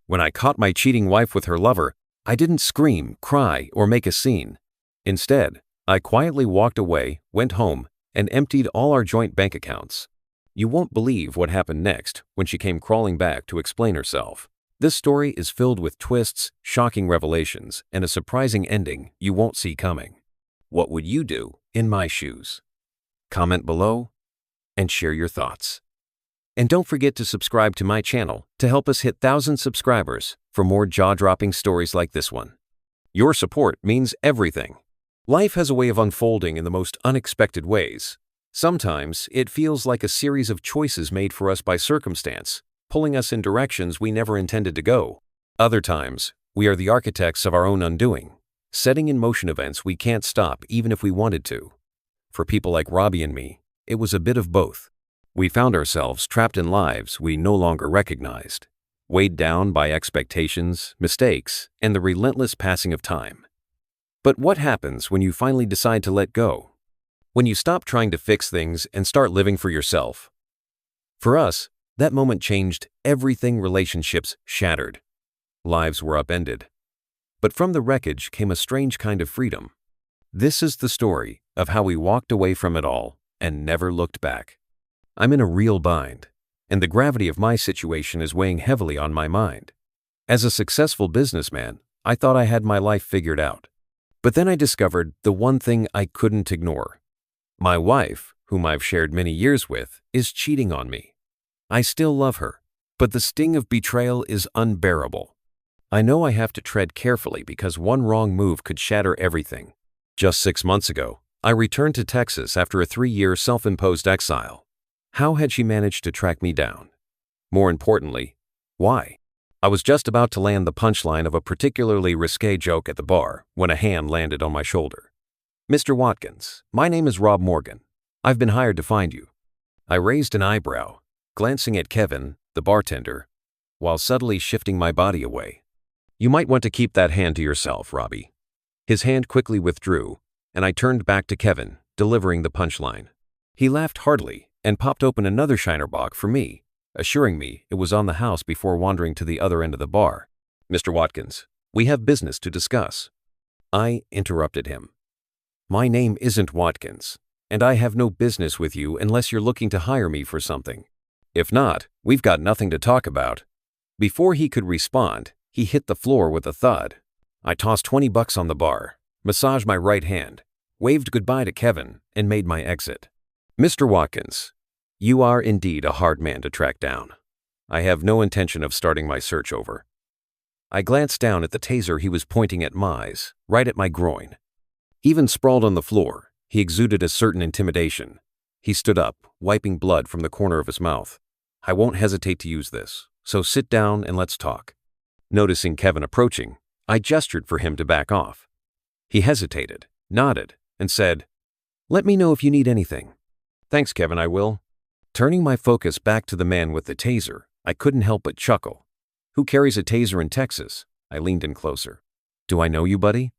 When I caught my cheating wife with her lover, I didn't scream, cry, or make a scene. Instead, I quietly walked away, went home, and emptied all our joint bank accounts. You won't believe what happened next when she came crawling back to explain herself. This story is filled with twists, shocking revelations, and a surprising ending you won't see coming. What would you do in my shoes? Comment below and share your thoughts. And don't forget to subscribe to my channel to help us hit 1,000 subscribers for more jaw-dropping stories like this one. Your support means everything. Life has a way of unfolding in the most unexpected ways. Sometimes it feels like a series of choices made for us by circumstance, pulling us in directions we never intended to go. Other times, we are the architects of our own undoing, setting in motion events we can't stop even if we wanted to. For people like Robbie and me, it was a bit of both. We found ourselves trapped in lives we no longer recognized, weighed down by expectations, mistakes, and the relentless passing of time. But what happens when you finally decide to let go? When you stop trying to fix things and start living for yourself? For us, that moment changed everything. Relationships shattered. Lives were upended. But from the wreckage came a strange kind of freedom. This is the story of how we walked away from it all and never looked back. I'm in a real bind, and the gravity of my situation is weighing heavily on my mind. As a successful businessman, I thought I had my life figured out. But then I discovered the one thing I couldn't ignore. My wife, whom I've shared many years with, is cheating on me. I still love her, but the sting of betrayal is unbearable. I know I have to tread carefully because one wrong move could shatter everything. Just 6 months ago, I returned to Texas after a 3-year self-imposed exile. How had she managed to track me down? More importantly, why? I was just about to land the punchline of a particularly risque joke at the bar when a hand landed on my shoulder. "Mr. Watkins, my name is Rob Morgan. I've been hired to find you." I raised an eyebrow, glancing at Kevin, the bartender, while subtly shifting my body away. "You might want to keep that hand to yourself, Robbie." His hand quickly withdrew, and I turned back to Kevin, delivering the punchline. He laughed heartily and popped open another Shiner Bock for me, assuring me it was on the house before wandering to the other end of the bar. "Mr. Watkins, we have business to discuss." I interrupted him. "My name isn't Watkins, and I have no business with you unless you're looking to hire me for something. If not, we've got nothing to talk about." Before he could respond, he hit the floor with a thud. I tossed $20 on the bar, massaged my right hand, waved goodbye to Kevin, and made my exit. "Mr. Watkins, you are indeed a hard man to track down. I have no intention of starting my search over." I glanced down at the taser he was pointing at Mize, right at my groin. Even sprawled on the floor, he exuded a certain intimidation. He stood up, wiping blood from the corner of his mouth. "I won't hesitate to use this, so sit down and let's talk." Noticing Kevin approaching, I gestured for him to back off. He hesitated, nodded, and said, "Let me know if you need anything." "Thanks, Kevin, I will." Turning my focus back to the man with the taser, I couldn't help but chuckle. "Who carries a taser in Texas?" I leaned in closer. "Do I know you, buddy?"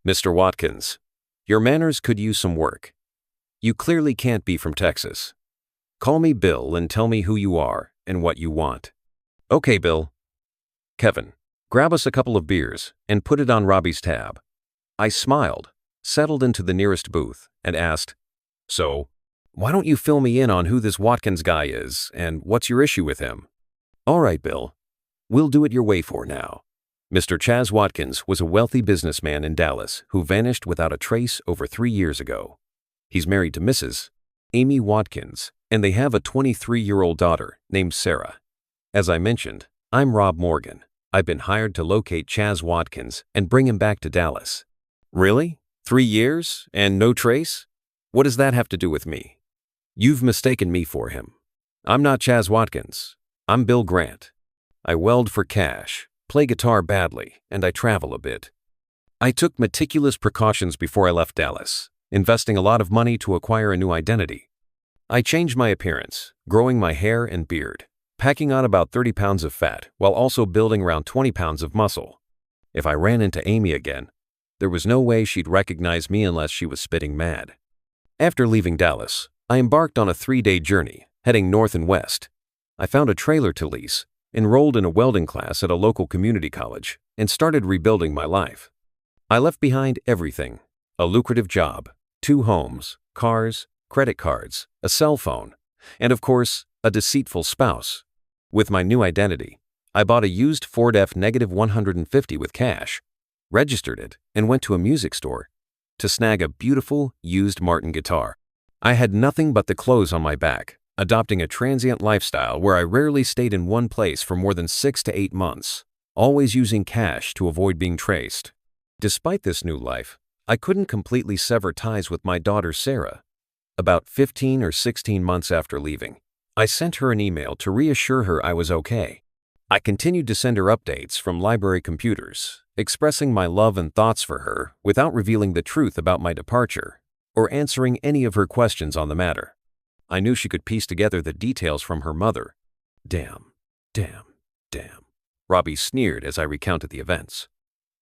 "Mr. Watkins, your manners could use some work. You clearly can't be from Texas. Call me Bill and tell me who you are and what you want." "Okay, Bill." "Kevin, grab us a couple of beers and put it on Robbie's tab." I smiled, settled into the nearest booth, and asked, "So, why don't you fill me in on who this Watkins guy is and what's your issue with him?" "All right, Bill. We'll do it your way for now." Mr. Chaz Watkins was a wealthy businessman in Dallas who vanished without a trace over 3 years ago. He's married to Mrs. Amy Watkins, and they have a 23-year-old daughter named Sarah. As I mentioned, I'm Rob Morgan. I've been hired to locate Chaz Watkins and bring him back to Dallas. "Really? 3 years and no trace? What does that have to do with me?" "You've mistaken me for him. I'm not Chaz Watkins. I'm Bill Grant. I weld for cash, play guitar badly, and I travel a bit. I took meticulous precautions before I left Dallas, investing a lot of money to acquire a new identity. I changed my appearance, growing my hair and beard, packing on about 30 pounds of fat while also building around 20 pounds of muscle. If I ran into Amy again, there was no way she'd recognize me unless she was spitting mad. After leaving Dallas, I embarked on a 3-day journey, heading north and west. I found a trailer to lease, enrolled in a welding class at a local community college, and started rebuilding my life. I left behind everything: a lucrative job, 2 homes, cars, credit cards, a cell phone, and of course, a deceitful spouse. With my new identity, I bought a used Ford F-150 with cash, registered it, and went to a music store to snag a beautiful, used Martin guitar. I had nothing but the clothes on my back, adopting a transient lifestyle where I rarely stayed in one place for more than 6 to 8 months, always using cash to avoid being traced. Despite this new life, I couldn't completely sever ties with my daughter Sarah. About 15 or 16 months after leaving, I sent her an email to reassure her I was okay. I continued to send her updates from library computers, expressing my love and thoughts for her without revealing the truth about my departure or answering any of her questions on the matter. I knew she could piece together the details from her mother. Damn, damn, damn, Robbie sneered as I recounted the events.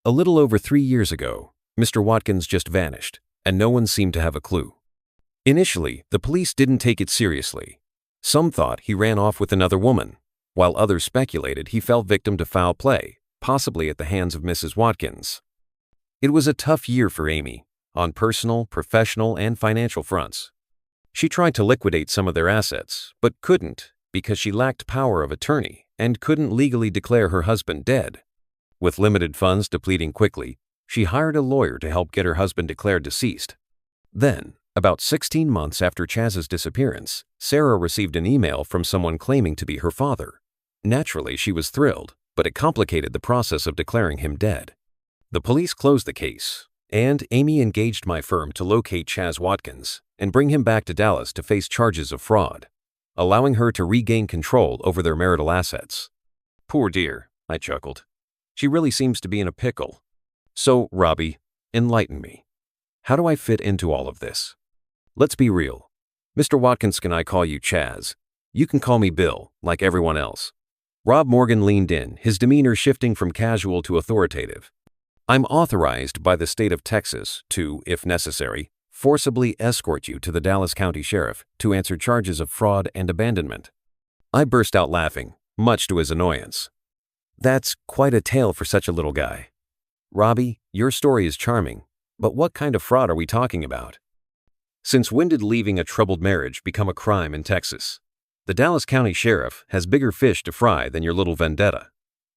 A little over 3 years ago, Mr. Watkins just vanished, and no one seemed to have a clue. Initially, the police didn't take it seriously. Some thought he ran off with another woman, while others speculated he fell victim to foul play, possibly at the hands of Mrs. Watkins. It was a tough year for Amy, on personal, professional, and financial fronts. She tried to liquidate some of their assets, but couldn't because she lacked power of attorney and couldn't legally declare her husband dead. With limited funds depleting quickly, she hired a lawyer to help get her husband declared deceased. Then, about 16 months after Chaz's disappearance, Sarah received an email from someone claiming to be her father. Naturally, she was thrilled, but it complicated the process of declaring him dead. The police closed the case, and Amy engaged my firm to locate Chaz Watkins and bring him back to Dallas to face charges of fraud, allowing her to regain control over their marital assets. Poor dear, I chuckled. She really seems to be in a pickle. So, Robbie, enlighten me. How do I fit into all of this? Let's be real. Mr. Watkins, can I call you Chaz? You can call me Bill, like everyone else. Rob Morgan leaned in, his demeanor shifting from casual to authoritative. I'm authorized by the state of Texas to, if necessary, forcibly escort you to the Dallas County Sheriff to answer charges of fraud and abandonment. I burst out laughing, much to his annoyance. That's quite a tale for such a little guy. Robbie, your story is charming, but what kind of fraud are we talking about? Since when did leaving a troubled marriage become a crime in Texas? The Dallas County Sheriff has bigger fish to fry than your little vendetta.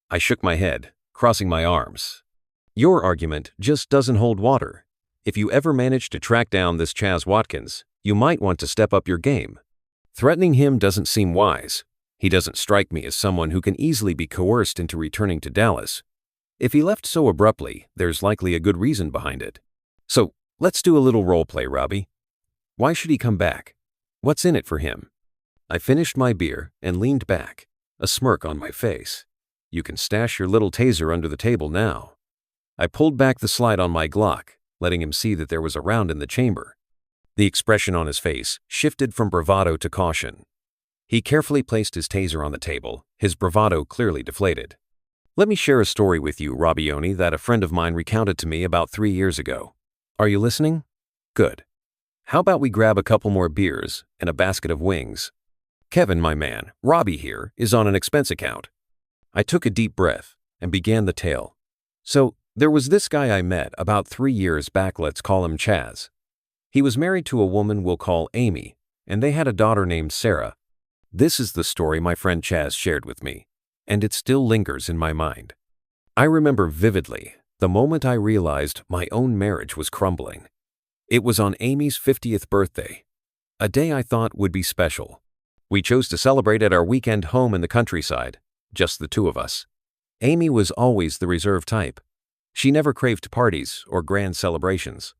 I shook my head, crossing my arms. Your argument just doesn't hold water. If you ever manage to track down this Chaz Watkins, you might want to step up your game. Threatening him doesn't seem wise. He doesn't strike me as someone who can easily be coerced into returning to Dallas. If he left so abruptly, there's likely a good reason behind it. So, let's do a little role play, Robbie. Why should he come back? What's in it for him? I finished my beer and leaned back, a smirk on my face. You can stash your little taser under the table now. I pulled back the slide on my Glock, letting him see that there was a round in the chamber. The expression on his face shifted from bravado to caution. He carefully placed his taser on the table, his bravado clearly deflated. Let me share a story with you, Robbioni, that a friend of mine recounted to me about 3 years ago. Are you listening? Good. How about we grab a couple more beers and a basket of wings? Kevin, my man, Robbie here, is on an expense account. I took a deep breath and began the tale. So, there was this guy I met about 3 years back, let's call him Chaz. He was married to a woman we'll call Amy, and they had a daughter named Sarah. This is the story my friend Chaz shared with me, and it still lingers in my mind. I remember vividly the moment I realized my own marriage was crumbling. It was on Amy's 50th birthday, a day I thought would be special. We chose to celebrate at our weekend home in the countryside, just the two of us. Amy was always the reserved type. She never craved parties or grand celebrations.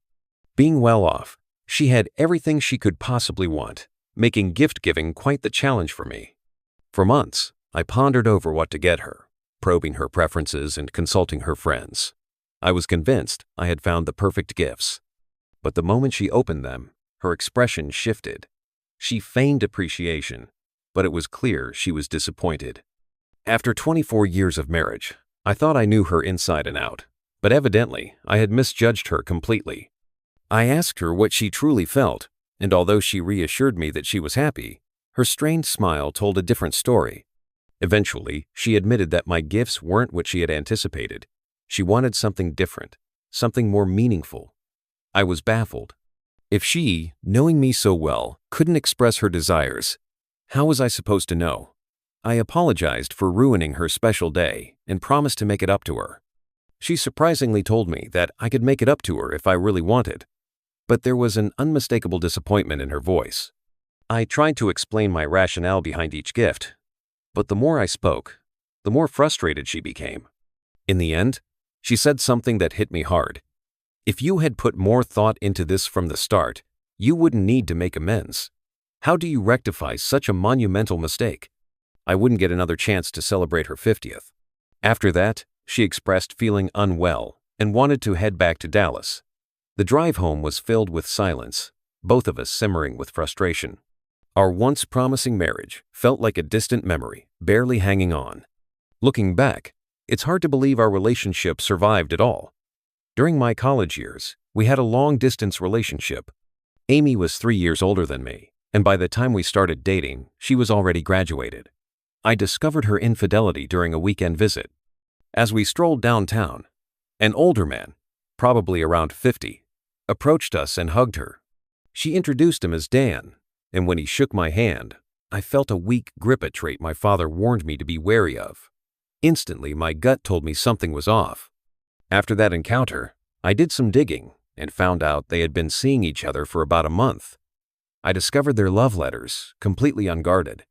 Being well off, she had everything she could possibly want, making gift-giving quite the challenge for me. For months, I pondered over what to get her, probing her preferences and consulting her friends. I was convinced I had found the perfect gifts. But the moment she opened them, her expression shifted. She feigned appreciation, but it was clear she was disappointed. After 24 years of marriage, I thought I knew her inside and out, but evidently I had misjudged her completely. I asked her what she truly felt, and although she reassured me that she was happy, her strained smile told a different story. Eventually, she admitted that my gifts weren't what she had anticipated. She wanted something different, something more meaningful. I was baffled. If she, knowing me so well, couldn't express her desires, how was I supposed to know? I apologized for ruining her special day and promised to make it up to her. She surprisingly told me that I could make it up to her if I really wanted, but there was an unmistakable disappointment in her voice. I tried to explain my rationale behind each gift, but the more I spoke, the more frustrated she became. In the end, she said something that hit me hard. If you had put more thought into this from the start, you wouldn't need to make amends. How do you rectify such a monumental mistake? I wouldn't get another chance to celebrate her 50th. After that, she expressed feeling unwell and wanted to head back to Dallas. The drive home was filled with silence, both of us simmering with frustration. Our once promising marriage felt like a distant memory, barely hanging on. Looking back, it's hard to believe our relationship survived at all. During my college years, we had a long-distance relationship. Amy was 3 years older than me, and by the time we started dating, she was already graduated. I discovered her infidelity during a weekend visit. As we strolled downtown, an older man, probably around 50, approached us and hugged her. She introduced him as Dan, and when he shook my hand, I felt a weak grip, a trait my father warned me to be wary of. Instantly, my gut told me something was off. After that encounter, I did some digging and found out they had been seeing each other for about a month. I discovered their love letters, completely unguarded.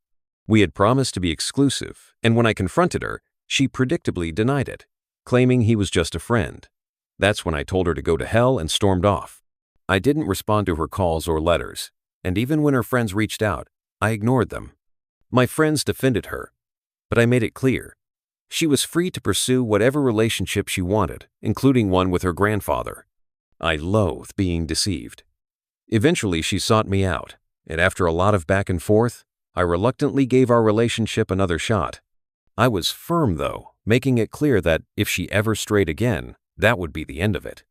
We had promised to be exclusive, and when I confronted her, she predictably denied it, claiming he was just a friend. That's when I told her to go to hell and stormed off. I didn't respond to her calls or letters, and even when her friends reached out, I ignored them. My friends defended her, but I made it clear. She was free to pursue whatever relationship she wanted, including one with her grandfather. I loathed being deceived. Eventually, she sought me out, and after a lot of back and forth, I reluctantly gave our relationship another shot. I was firm, though, making it clear that if she ever strayed again, that would be the end of it.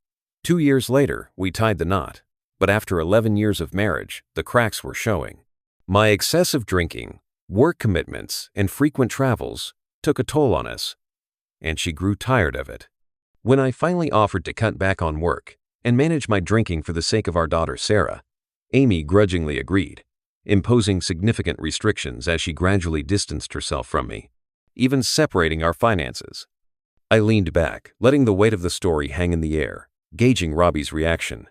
2 years later, we tied the knot, but after 11 years of marriage, the cracks were showing. My excessive drinking, work commitments, and frequent travels took a toll on us, and she grew tired of it. When I finally offered to cut back on work and manage my drinking for the sake of our daughter Sarah, Amy grudgingly agreed, imposing significant restrictions as she gradually distanced herself from me, even separating our finances. I leaned back, letting the weight of the story hang in the air, gauging Robbie's reaction.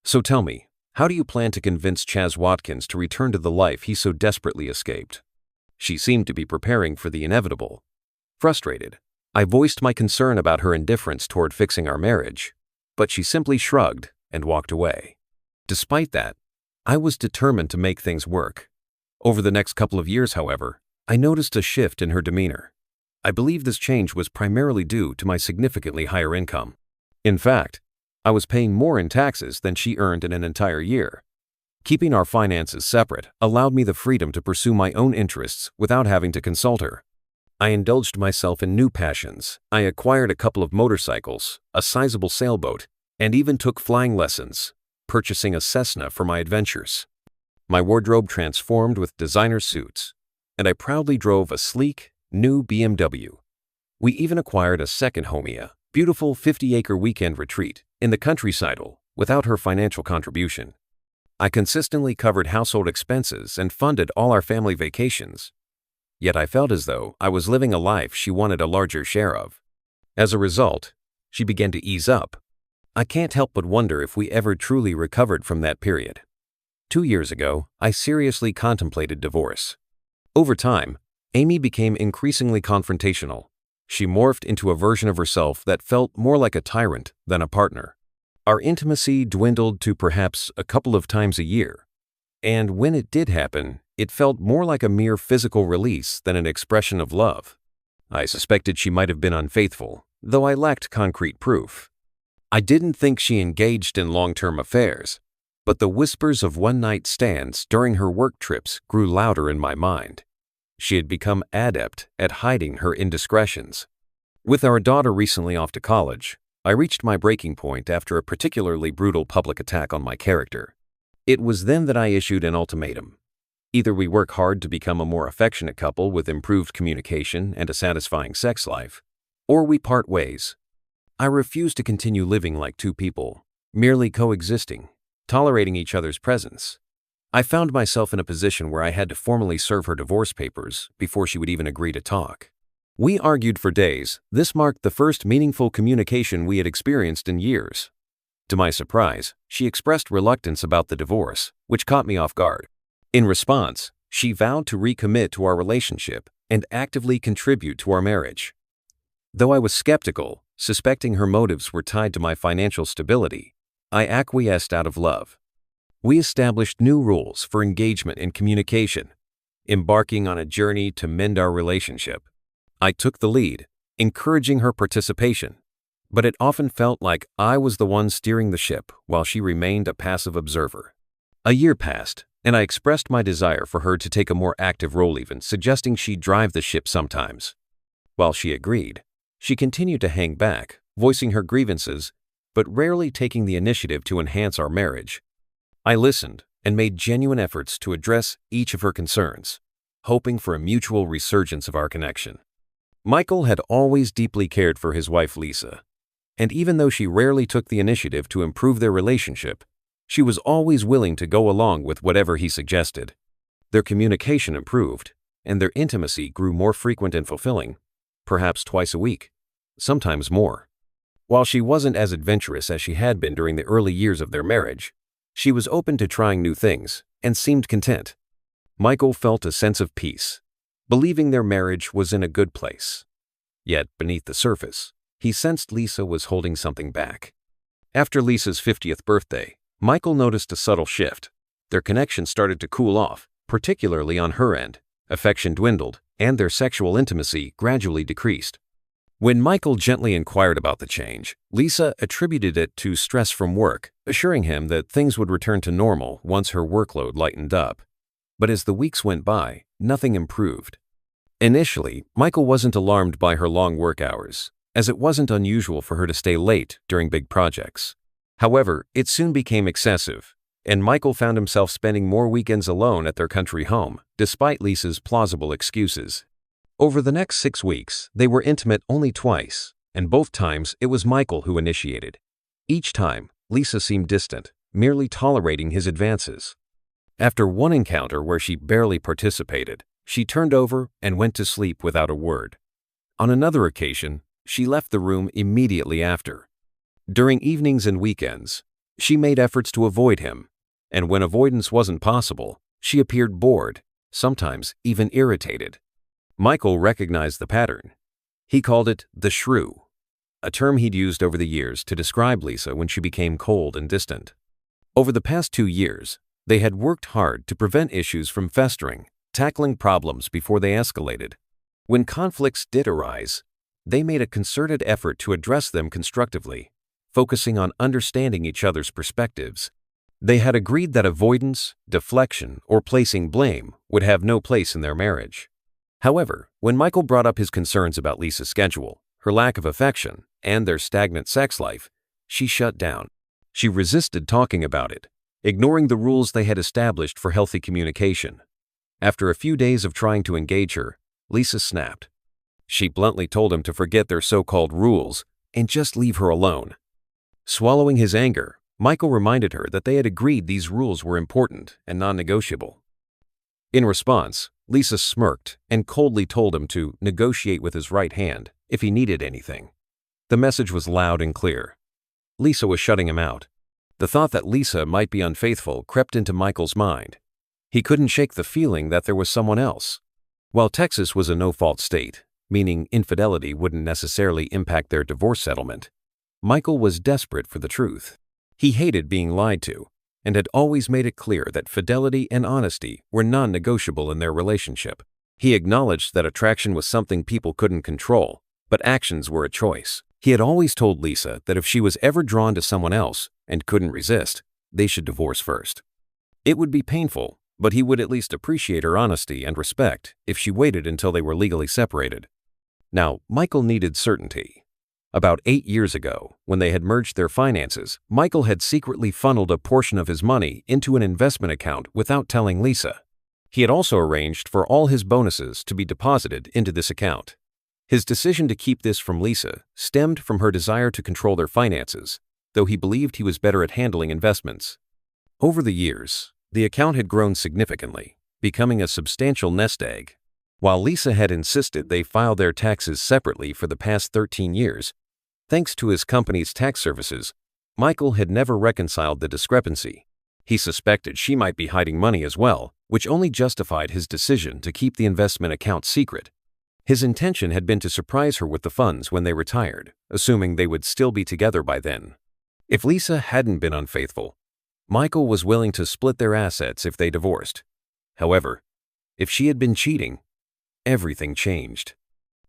So tell me, how do you plan to convince Chaz Watkins to return to the life he so desperately escaped? She seemed to be preparing for the inevitable. Frustrated, I voiced my concern about her indifference toward fixing our marriage, but she simply shrugged and walked away. Despite that, I was determined to make things work. Over the next couple of years, however, I noticed a shift in her demeanor. I believe this change was primarily due to my significantly higher income. In fact, I was paying more in taxes than she earned in an entire year. Keeping our finances separate allowed me the freedom to pursue my own interests without having to consult her. I indulged myself in new passions. I acquired a couple of motorcycles, a sizable sailboat, and even took flying lessons, purchasing a Cessna for my adventures. My wardrobe transformed with designer suits, and I proudly drove a sleek, new BMW. We even acquired a second home, a beautiful 50-acre weekend retreat in the countryside without her financial contribution. I consistently covered household expenses and funded all our family vacations. Yet I felt as though I was living a life she wanted a larger share of. As a result, she began to ease up. I can't help but wonder if we ever truly recovered from that period. 2 years ago, I seriously contemplated divorce. Over time, Amy became increasingly confrontational. She morphed into a version of herself that felt more like a tyrant than a partner. Our intimacy dwindled to perhaps a couple of times a year, and when it did happen, it felt more like a mere physical release than an expression of love. I suspected she might have been unfaithful, though I lacked concrete proof. I didn't think she engaged in long-term affairs, but the whispers of one-night stands during her work trips grew louder in my mind. She had become adept at hiding her indiscretions. With our daughter recently off to college, I reached my breaking point after a particularly brutal public attack on my character. It was then that I issued an ultimatum. Either we work hard to become a more affectionate couple with improved communication and a satisfying sex life, or we part ways. I refuse to continue living like two people, merely coexisting, tolerating each other's presence. I found myself in a position where I had to formally serve her divorce papers before she would even agree to talk. We argued for days. This marked the first meaningful communication we had experienced in years. To my surprise, she expressed reluctance about the divorce, which caught me off guard. In response, she vowed to recommit to our relationship and actively contribute to our marriage. Though I was skeptical, suspecting her motives were tied to my financial stability, I acquiesced out of love. We established new rules for engagement and communication, embarking on a journey to mend our relationship. I took the lead, encouraging her participation, but it often felt like I was the one steering the ship while she remained a passive observer. A year passed, and I expressed my desire for her to take a more active role, even suggesting she drive the ship sometimes. While she agreed, she continued to hang back, voicing her grievances, but rarely taking the initiative to enhance our marriage. I listened and made genuine efforts to address each of her concerns, hoping for a mutual resurgence of our connection. Michael had always deeply cared for his wife Lisa, and even though she rarely took the initiative to improve their relationship, she was always willing to go along with whatever he suggested. Their communication improved, and their intimacy grew more frequent and fulfilling, perhaps twice a week, sometimes more. While she wasn't as adventurous as she had been during the early years of their marriage, she was open to trying new things and seemed content. Michael felt a sense of peace, believing their marriage was in a good place. Yet, beneath the surface, he sensed Lisa was holding something back. After Lisa's 50th birthday, Michael noticed a subtle shift. Their connection started to cool off, particularly on her end. Affection dwindled, and their sexual intimacy gradually decreased. When Michael gently inquired about the change, Lisa attributed it to stress from work, assuring him that things would return to normal once her workload lightened up. But as the weeks went by, nothing improved. Initially, Michael wasn't alarmed by her long work hours, as it wasn't unusual for her to stay late during big projects. However, it soon became excessive, and Michael found himself spending more weekends alone at their country home, despite Lisa's plausible excuses. Over the next 6 weeks, they were intimate only twice, and both times it was Michael who initiated. Each time, Lisa seemed distant, merely tolerating his advances. After one encounter where she barely participated, she turned over and went to sleep without a word. On another occasion, she left the room immediately after. During evenings and weekends, she made efforts to avoid him, and when avoidance wasn't possible, she appeared bored, sometimes even irritated. Michael recognized the pattern. He called it the shrew, a term he'd used over the years to describe Lisa when she became cold and distant. Over the past 2 years, they had worked hard to prevent issues from festering, tackling problems before they escalated. When conflicts did arise, they made a concerted effort to address them constructively, focusing on understanding each other's perspectives. They had agreed that avoidance, deflection, or placing blame would have no place in their marriage. However, when Michael brought up his concerns about Lisa's schedule, her lack of affection, and their stagnant sex life, she shut down. She resisted talking about it, ignoring the rules they had established for healthy communication. After a few days of trying to engage her, Lisa snapped. She bluntly told him to forget their so-called rules and just leave her alone. Swallowing his anger, Michael reminded her that they had agreed these rules were important and non-negotiable. In response, Lisa smirked and coldly told him to negotiate with his right hand if he needed anything. The message was loud and clear. Lisa was shutting him out. The thought that Lisa might be unfaithful crept into Michael's mind. He couldn't shake the feeling that there was someone else. While Texas was a no-fault state, meaning infidelity wouldn't necessarily impact their divorce settlement, Michael was desperate for the truth. He hated being lied to, and had always made it clear that fidelity and honesty were non-negotiable in their relationship. He acknowledged that attraction was something people couldn't control, but actions were a choice. He had always told Lisa that if she was ever drawn to someone else and couldn't resist, they should divorce first. It would be painful, but he would at least appreciate her honesty and respect if she waited until they were legally separated. Now, Michael needed certainty. About 8 years ago, when they had merged their finances, Michael had secretly funneled a portion of his money into an investment account without telling Lisa. He had also arranged for all his bonuses to be deposited into this account. His decision to keep this from Lisa stemmed from her desire to control their finances, though he believed he was better at handling investments. Over the years, the account had grown significantly, becoming a substantial nest egg. While Lisa had insisted they file their taxes separately for the past 13 years, thanks to his company's tax services, Michael had never reconciled the discrepancy. He suspected she might be hiding money as well, which only justified his decision to keep the investment account secret. His intention had been to surprise her with the funds when they retired, assuming they would still be together by then. If Lisa hadn't been unfaithful, Michael was willing to split their assets if they divorced. However, if she had been cheating, everything changed.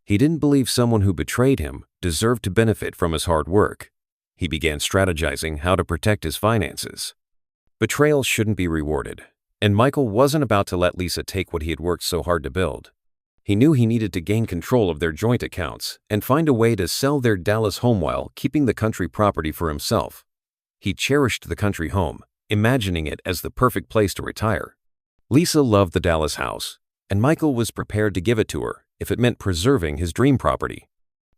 He didn't believe someone who betrayed him deserved to benefit from his hard work. He began strategizing how to protect his finances. Betrayal shouldn't be rewarded, and Michael wasn't about to let Lisa take what he had worked so hard to build. He knew he needed to gain control of their joint accounts and find a way to sell their Dallas home while keeping the country property for himself. He cherished the country home, imagining it as the perfect place to retire. Lisa loved the Dallas house, and Michael was prepared to give it to her if it meant preserving his dream property.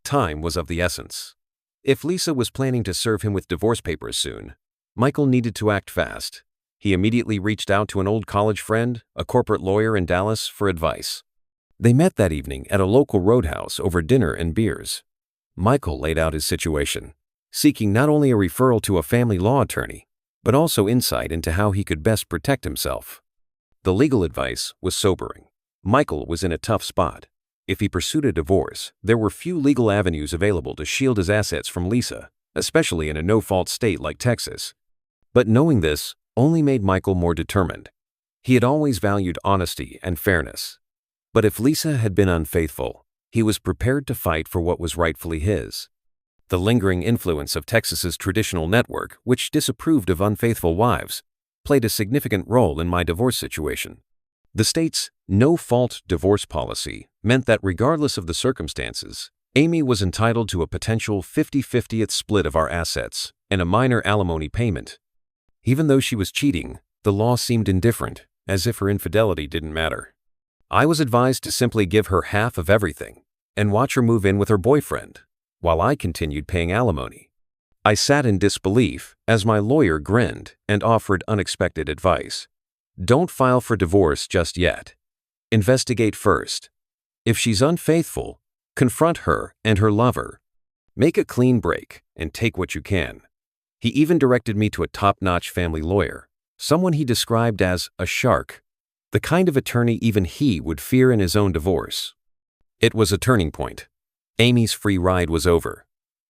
Time was of the essence. If Lisa was planning to serve him with divorce papers soon, Michael needed to act fast. He immediately reached out to an old college friend, a corporate lawyer in Dallas, for advice. They met that evening at a local roadhouse over dinner and beers. Michael laid out his situation, seeking not only a referral to a family law attorney, but also insight into how he could best protect himself. The legal advice was sobering. Michael was in a tough spot. If he pursued a divorce, there were few legal avenues available to shield his assets from Lisa, especially in a no-fault state like Texas. But knowing this only made Michael more determined. He had always valued honesty and fairness. But if Lisa had been unfaithful, he was prepared to fight for what was rightfully his. The lingering influence of Texas's traditional network, which disapproved of unfaithful wives, played a significant role in my divorce situation. The state's no-fault divorce policy meant that regardless of the circumstances, Amy was entitled to a potential 50-50th split of our assets and a minor alimony payment. Even though she was cheating, the law seemed indifferent, as if her infidelity didn't matter. I was advised to simply give her half of everything and watch her move in with her boyfriend, while I continued paying alimony. I sat in disbelief as my lawyer grinned and offered unexpected advice. Don't file for divorce just yet. Investigate first. If she's unfaithful, confront her and her lover. Make a clean break and take what you can. He even directed me to a top-notch family lawyer, someone he described as a shark, the kind of attorney even he would fear in his own divorce. It was a turning point. Amy's free ride was over.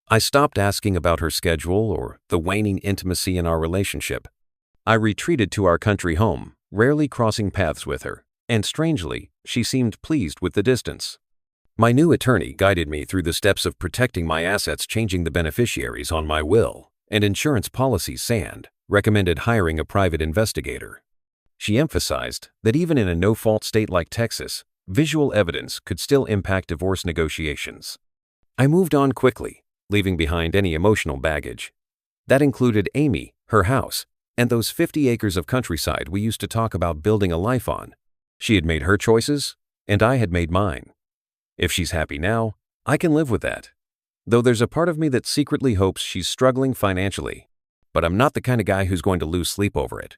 I stopped asking about her schedule or the waning intimacy in our relationship. I retreated to our country home, rarely crossing paths with her, and strangely, she seemed pleased with the distance. My new attorney guided me through the steps of protecting my assets, changing the beneficiaries on my will, and insurance policies, and recommended hiring a private investigator. She emphasized that even in a no-fault state like Texas, visual evidence could still impact divorce negotiations. I moved on quickly, leaving behind any emotional baggage. That included Amy, her house, and those 50 acres of countryside we used to talk about building a life on. She had made her choices, and I had made mine. If she's happy now, I can live with that. Though there's a part of me that secretly hopes she's struggling financially, but I'm not the kind of guy who's going to lose sleep over it.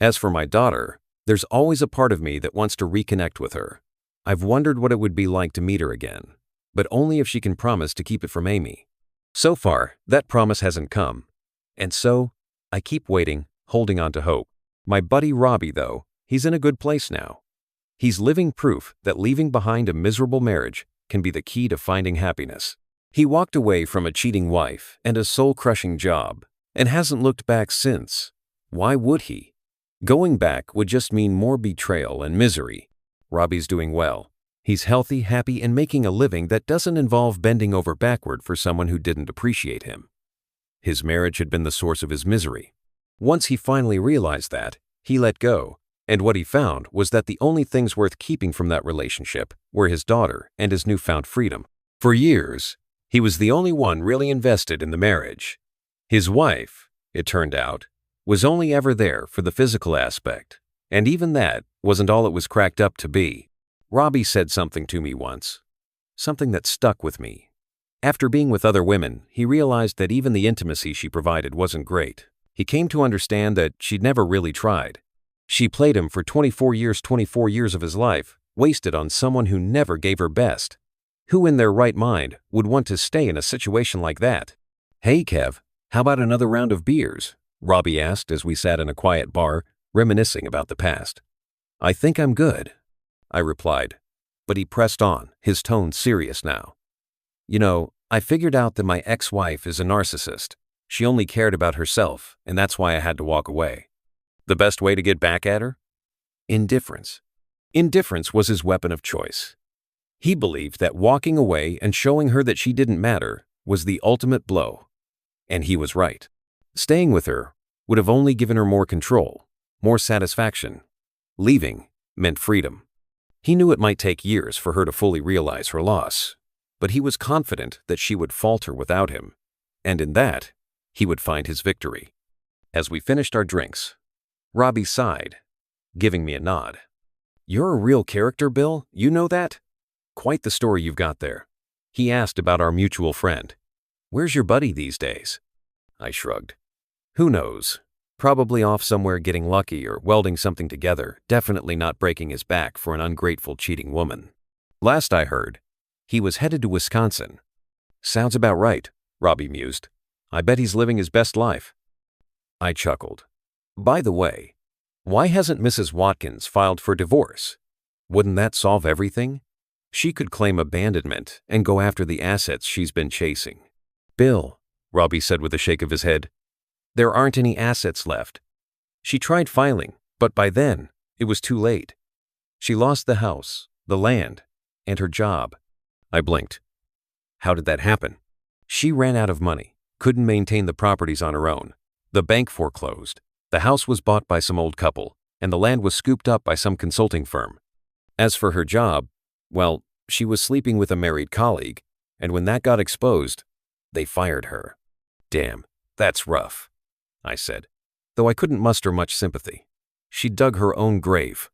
As for my daughter, there's always a part of me that wants to reconnect with her. I've wondered what it would be like to meet her again, but only if she can promise to keep it from Amy. So far, that promise hasn't come. And so, I keep waiting, holding on to hope. My buddy Robbie, though, he's in a good place now. He's living proof that leaving behind a miserable marriage can be the key to finding happiness. He walked away from a cheating wife and a soul-crushing job, and hasn't looked back since. Why would he? Going back would just mean more betrayal and misery. Robbie's doing well. He's healthy, happy, and making a living that doesn't involve bending over backward for someone who didn't appreciate him. His marriage had been the source of his misery. Once he finally realized that, he let go, and what he found was that the only things worth keeping from that relationship were his daughter and his newfound freedom. For years, he was the only one really invested in the marriage. His wife, it turned out, was only ever there for the physical aspect, And even that wasn't all it was cracked up to be. Robbie said something to me once. Something that stuck with me. After being with other women, he realized that even the intimacy she provided wasn't great. He came to understand that she'd never really tried. She played him for 24 years of his life, wasted on someone who never gave her best. Who in their right mind would want to stay in a situation like that? "Hey, Kev, how about another round of beers?" Robbie asked as we sat in a quiet bar, reminiscing about the past. "I think I'm good," I replied, but he pressed on, his tone serious now. "You know, I figured out that my ex-wife is a narcissist. She only cared about herself, and that's why I had to walk away." The best way to get back at her? Indifference. Indifference was his weapon of choice. He believed that walking away and showing her that she didn't matter was the ultimate blow. And he was right. Staying with her would have only given her more control, more satisfaction. Leaving meant freedom. He knew it might take years for her to fully realize her loss, but he was confident that she would falter without him, and in that, he would find his victory. As we finished our drinks, Robbie sighed, giving me a nod. "You're a real character, Bill, you know that? Quite the story you've got there." He asked about our mutual friend. "Where's your buddy these days?" I shrugged. "Who knows? Probably off somewhere getting lucky or welding something together, definitely not breaking his back for an ungrateful, cheating woman. Last I heard, he was headed to Wisconsin." "Sounds about right," Robbie mused. "I bet he's living his best life." I chuckled. "By the way, why hasn't Mrs. Watkins filed for divorce? Wouldn't that solve everything? She could claim abandonment and go after the assets she's been chasing." "Bill," Robbie said with a shake of his head, "there aren't any assets left. She tried filing, but by then, it was too late. She lost the house, the land, and her job." I blinked. "How did that happen?" "She ran out of money, couldn't maintain the properties on her own. The bank foreclosed. The house was bought by some old couple, and the land was scooped up by some consulting firm. As for her job, well, she was sleeping with a married colleague, and when that got exposed, they fired her." "Damn, that's rough," I said, though I couldn't muster much sympathy. "She dug her own grave."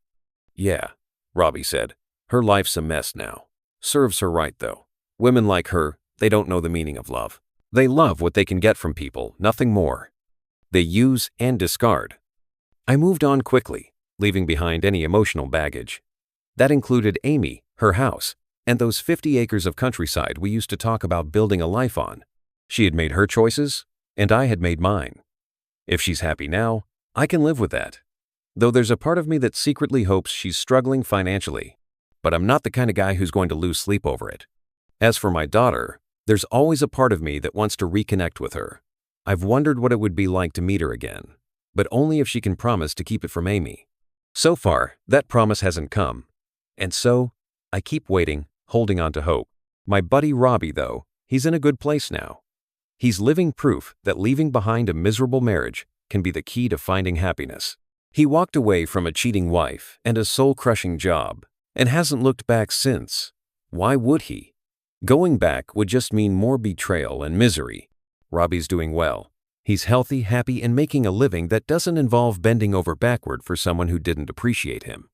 "Yeah," Robbie said, "her life's a mess now. Serves her right, though. Women like her, they don't know the meaning of love. They love what they can get from people, nothing more. They use and discard." I moved on quickly, leaving behind any emotional baggage. That included Amy, her house, and those 50 acres of countryside we used to talk about building a life on. She had made her choices, and I had made mine. If she's happy now, I can live with that. Though there's a part of me that secretly hopes she's struggling financially. But I'm not the kind of guy who's going to lose sleep over it. As for my daughter, there's always a part of me that wants to reconnect with her. I've wondered what it would be like to meet her again, but only if she can promise to keep it from Amy. So far, that promise hasn't come. And so, I keep waiting, holding on to hope. My buddy Robbie, though, he's in a good place now. He's living proof that leaving behind a miserable marriage can be the key to finding happiness. He walked away from a cheating wife and a soul-crushing job, and hasn't looked back since. Why would he? Going back would just mean more betrayal and misery. Robbie's doing well. He's healthy, happy, and making a living that doesn't involve bending over backward for someone who didn't appreciate him.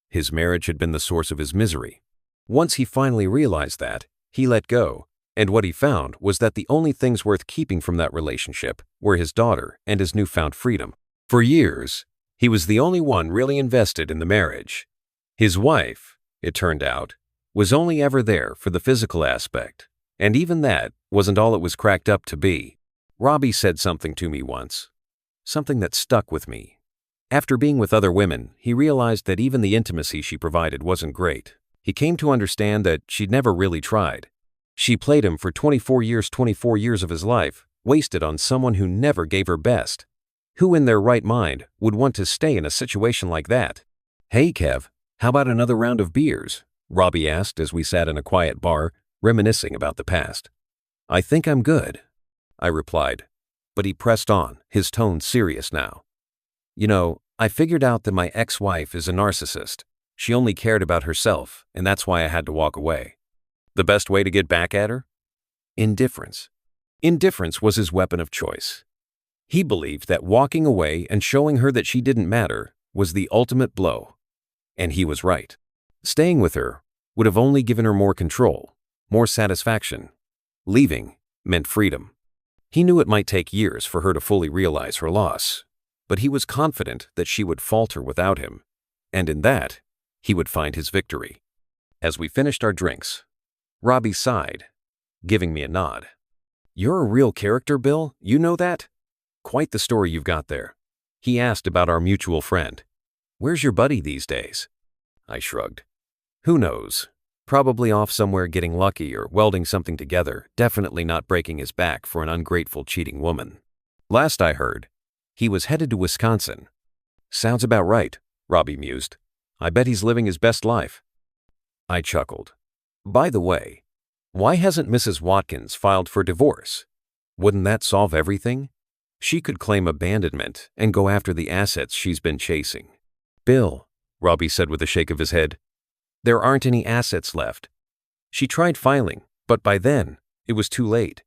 His marriage had been the source of his misery. Once he finally realized that, he let go, and what he found was that the only things worth keeping from that relationship were his daughter and his newfound freedom. For years, he was the only one really invested in the marriage. His wife, it turned out, was only ever there for the physical aspect, and even that wasn't all it was cracked up to be. Robbie said something to me once. Something that stuck with me. After being with other women, he realized that even the intimacy she provided wasn't great. He came to understand that she'd never really tried. She played him for 24 years of his life, wasted on someone who never gave her best. Who in their right mind would want to stay in a situation like that? "Hey, Kev, how about another round of beers?" Robbie asked as we sat in a quiet bar, reminiscing about the past. "I think I'm good," I replied, but he pressed on, his tone serious now. "You know, I figured out that my ex-wife is a narcissist. She only cared about herself, and that's why I had to walk away." The best way to get back at her? Indifference. Indifference was his weapon of choice. He believed that walking away and showing her that she didn't matter was the ultimate blow. And he was right. Staying with her would have only given her more control, more satisfaction. Leaving meant freedom. He knew it might take years for her to fully realize her loss, but he was confident that she would falter without him, and in that, he would find his victory. As we finished our drinks, Robbie sighed, giving me a nod. "You're a real character, Bill, you know that? Quite the story you've got there." He asked about our mutual friend. "Where's your buddy these days?" I shrugged. "Who knows? Probably off somewhere getting lucky or welding something together, definitely not breaking his back for an ungrateful, cheating woman. Last I heard, he was headed to Wisconsin." "Sounds about right," Robbie mused. "I bet he's living his best life." I chuckled. "By the way, why hasn't Mrs. Watkins filed for divorce? Wouldn't that solve everything? She could claim abandonment and go after the assets she's been chasing." "Bill," Robbie said with a shake of his head, "there aren't any assets left. She tried filing, but by then, it was too late.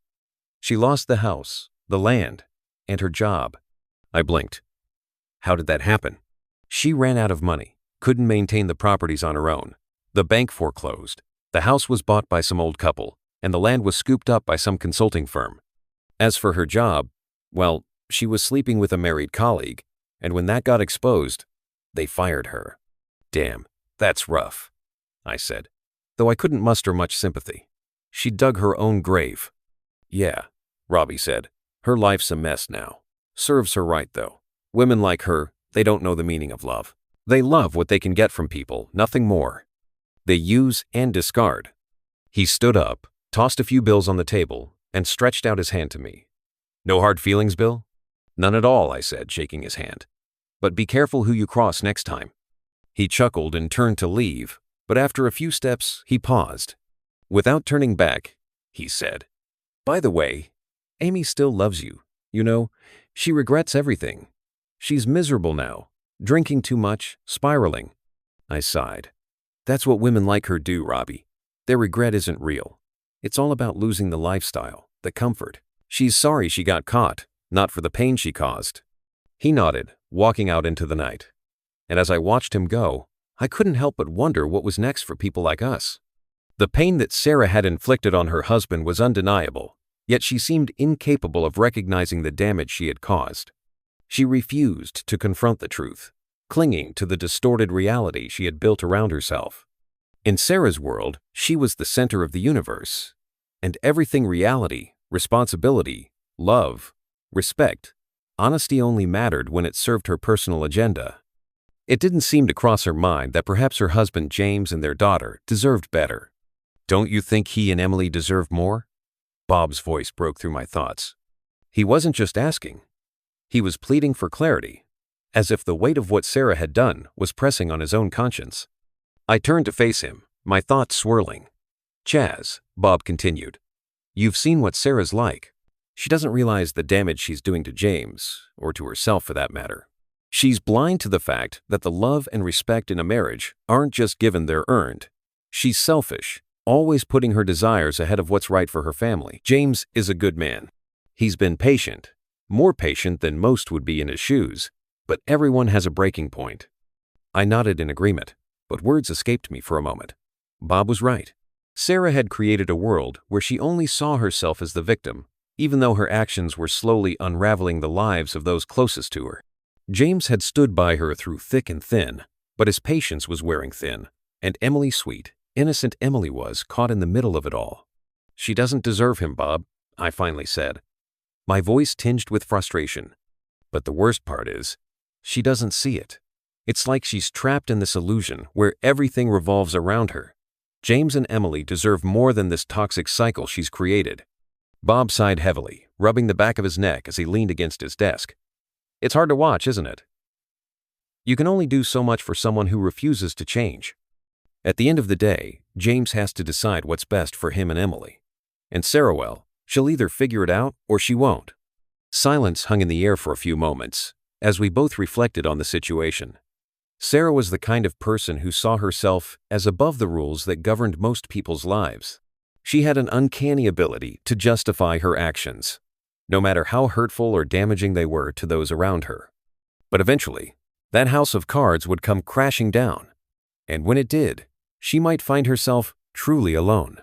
She lost the house, the land, and her job." I blinked. "How did that happen?" "She ran out of money, couldn't maintain the properties on her own. The bank foreclosed. The house was bought by some old couple, and the land was scooped up by some consulting firm. As for her job, well, she was sleeping with a married colleague, and when that got exposed, they fired her." "Damn, that's rough," I said, though I couldn't muster much sympathy. "She dug her own grave." "Yeah," Robbie said. "Her life's a mess now. Serves her right, though. Women like her, they don't know the meaning of love. They love what they can get from people, nothing more. They use and discard." He stood up, tossed a few bills on the table, and stretched out his hand to me. "No hard feelings, Bill?" "None at all," I said, shaking his hand. "But be careful who you cross next time." He chuckled and turned to leave, but after a few steps, he paused. Without turning back, he said, "By the way, Amy still loves you. You know, she regrets everything. She's miserable now, drinking too much, spiraling." I sighed. "That's what women like her do, Robbie. Their regret isn't real. It's all about losing the lifestyle, the comfort. She's sorry she got caught, not for the pain she caused." He nodded, walking out into the night. And as I watched him go, I couldn't help but wonder what was next for people like us. The pain that Sarah had inflicted on her husband was undeniable, yet she seemed incapable of recognizing the damage she had caused. She refused to confront the truth, clinging to the distorted reality she had built around herself. In Sarah's world, she was the center of the universe, and everything reality, responsibility, love, respect, honesty only mattered when it served her personal agenda. It didn't seem to cross her mind that perhaps her husband James and their daughter deserved better. "Don't you think he and Emily deserve more?" Bob's voice broke through my thoughts. He wasn't just asking. He was pleading for clarity, as if the weight of what Sarah had done was pressing on his own conscience. I turned to face him, my thoughts swirling. "Chaz," Bob continued, "you've seen what Sarah's like. She doesn't realize the damage she's doing to James, or to herself for that matter. She's blind to the fact that the love and respect in a marriage aren't just given, they're earned. She's selfish, always putting her desires ahead of what's right for her family. James is a good man. He's been patient, more patient than most would be in his shoes, but everyone has a breaking point." I nodded in agreement, but words escaped me for a moment. Bob was right. Sarah had created a world where she only saw herself as the victim, even though her actions were slowly unraveling the lives of those closest to her. James had stood by her through thick and thin, but his patience was wearing thin, and Emily, sweet, innocent Emily, was caught in the middle of it all. "She doesn't deserve him, Bob," I finally said, my voice tinged with frustration. "But the worst part is, she doesn't see it. It's like she's trapped in this illusion where everything revolves around her. James and Emily deserve more than this toxic cycle she's created." Bob sighed heavily, rubbing the back of his neck as he leaned against his desk. "It's hard to watch, isn't it? You can only do so much for someone who refuses to change. At the end of the day, James has to decide what's best for him and Emily. And Sarah, well, she'll either figure it out or she won't." Silence hung in the air for a few moments, as we both reflected on the situation. Sarah was the kind of person who saw herself as above the rules that governed most people's lives. She had an uncanny ability to justify her actions, no matter how hurtful or damaging they were to those around her. But eventually, That house of cards would come crashing down. And when it did, she might find herself truly alone.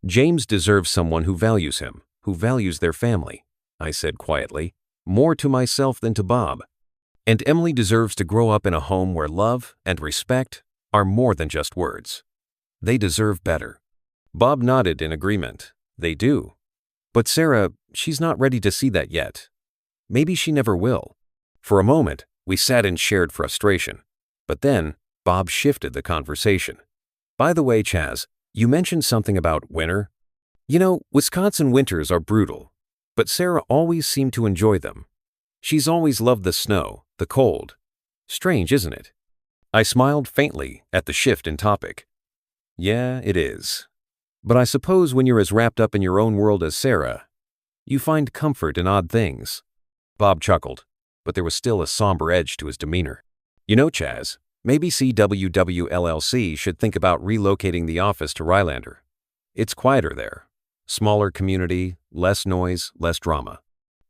James deserves someone who values him, who values their family, I said quietly, more to myself than to Bob. And Emily deserves to grow up in a home where love and respect are more than just words. They deserve better. Bob nodded in agreement. They do. But Sarah, she's not ready to see that yet. Maybe she never will. For a moment, we sat in shared frustration. But then, Bob shifted the conversation. By the way, Chaz, you mentioned something about winter. You know, Wisconsin winters are brutal, but Sarah always seemed to enjoy them. She's always loved the snow, the cold. Strange, isn't it? I smiled faintly at the shift in topic. Yeah, it is. But I suppose when you're as wrapped up in your own world as Sarah, you find comfort in odd things. Bob chuckled, but there was still a somber edge to his demeanor. You know, Chaz, maybe CWWLLC should think about relocating the office to Rylander. It's quieter there. Smaller community, less noise, less drama.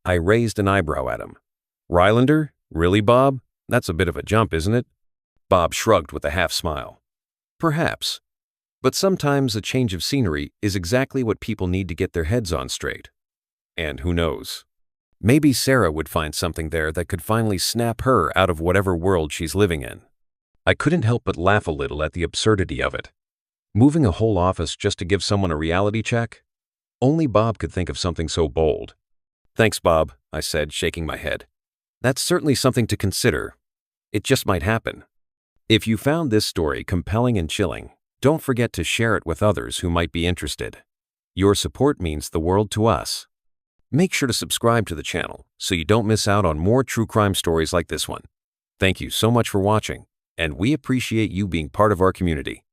I raised an eyebrow at him. Rylander? Really, Bob? That's a bit of a jump, isn't it? Bob shrugged with a half-smile. Perhaps. But sometimes a change of scenery is exactly what people need to get their heads on straight. And who knows? Maybe Sarah would find something there that could finally snap her out of whatever world she's living in. I couldn't help but laugh a little at the absurdity of it. Moving a whole office just to give someone a reality check? Only Bob could think of something so bold. Thanks, Bob, I said, shaking my head. That's certainly something to consider. It just might happen. If you found this story compelling and chilling, don't forget to share it with others who might be interested. Your support means the world to us. Make sure to subscribe to the channel so you don't miss out on more true crime stories like this one. Thank you so much for watching, and we appreciate you being part of our community.